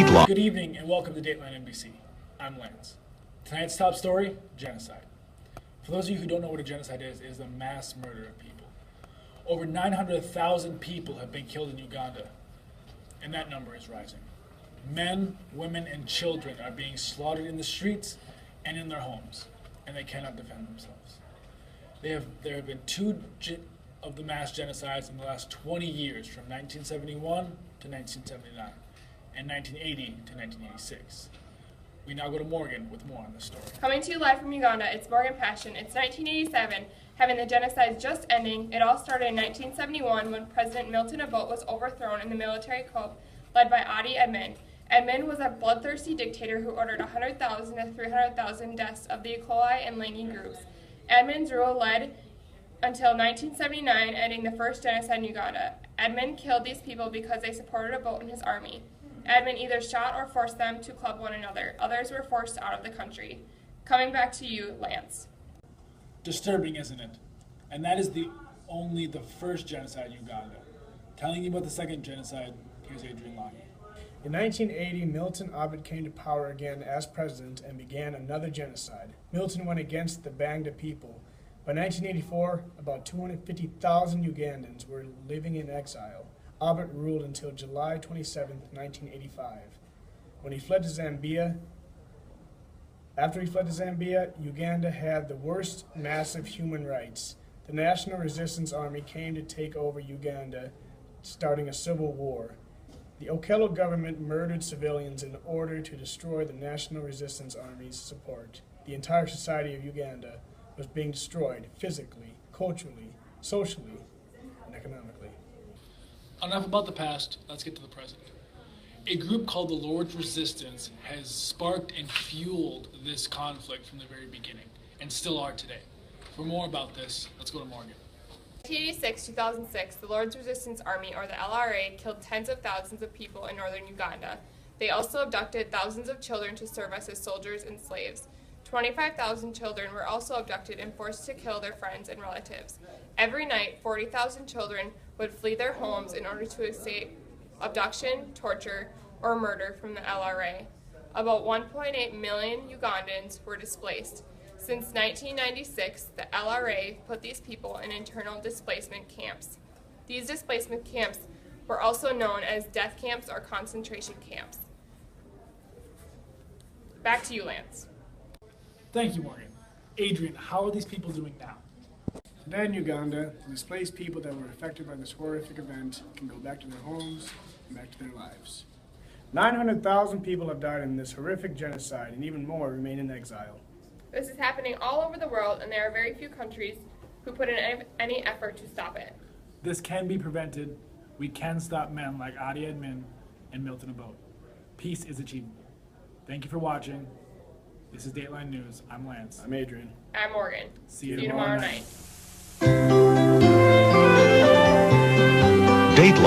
Dateline. Good evening and welcome to Dateline NBC. I'm Lance. Tonight's top story, genocide. For those of you who don't know what a genocide is, it is the mass murder of people. Over 900,000 people have been killed in Uganda, and that number is rising. Men, women, and children are being slaughtered in the streets and in their homes, and they cannot defend themselves. There have been two of the mass genocides in the last 20 years, from 1971 to 1979, and 1980 to 1986. We now go to Morgan with more on this story. Coming to you live from Uganda, it's Morgan Passion. It's 1987, having the genocide just ending. It all started in 1971 when President Milton Obote was overthrown in the military coup led by Idi Amin. Amin was a bloodthirsty dictator who ordered 100,000 to 300,000 deaths of the Ekolai and Langi groups. Amin's rule led until 1979, ending the first genocide in Uganda. Amin killed these people because they supported Obote and his army. Admin either shot or forced them to club one another. Others were forced out of the country. Coming back to you, Lance. Disturbing, isn't it? And that is only the first genocide in Uganda. Telling you about the second genocide, here's Adrian. In 1980, Milton Obote came to power again as president and began another genocide. Milton went against the Bangda people. By 1984, about 250,000 Ugandans were living in exile. Obote ruled until July 27, 1985. When he fled to Zambia, Uganda had the worst massive human rights. The National Resistance Army came to take over Uganda, starting a civil war. The Okello government murdered civilians in order to destroy the National Resistance Army's support. The entire society of Uganda was being destroyed physically, culturally, socially, and economically. Enough about the past, let's get to the present. A group called the Lord's Resistance has sparked and fueled this conflict from the very beginning, and still are today. For more about this, let's go to Morgan. In 1986-2006, the Lord's Resistance Army, or the LRA, killed tens of thousands of people in northern Uganda. They also abducted thousands of children to serve as soldiers and slaves. 25,000 children were also abducted and forced to kill their friends and relatives. Every night, 40,000 children would flee their homes in order to escape abduction, torture, or murder from the LRA. About 1.8 million Ugandans were displaced. Since 1996, the LRA put these people in internal displacement camps. These displacement camps were also known as death camps or concentration camps. Back to you, Lance. Thank you, Morgan. Adrian, how are these people doing now? Today in Uganda, the displaced people that were affected by this horrific event can go back to their homes and back to their lives. 900,000 people have died in this horrific genocide, and even more remain in exile. This is happening all over the world, and there are very few countries who put in any effort to stop it. This can be prevented. We can stop men like Idi Amin and Milton Obote. Peace is achievable. Thank you for watching. This is Dateline News. I'm Lance. I'm Adrian. I'm Morgan. See you tomorrow night. Dateline.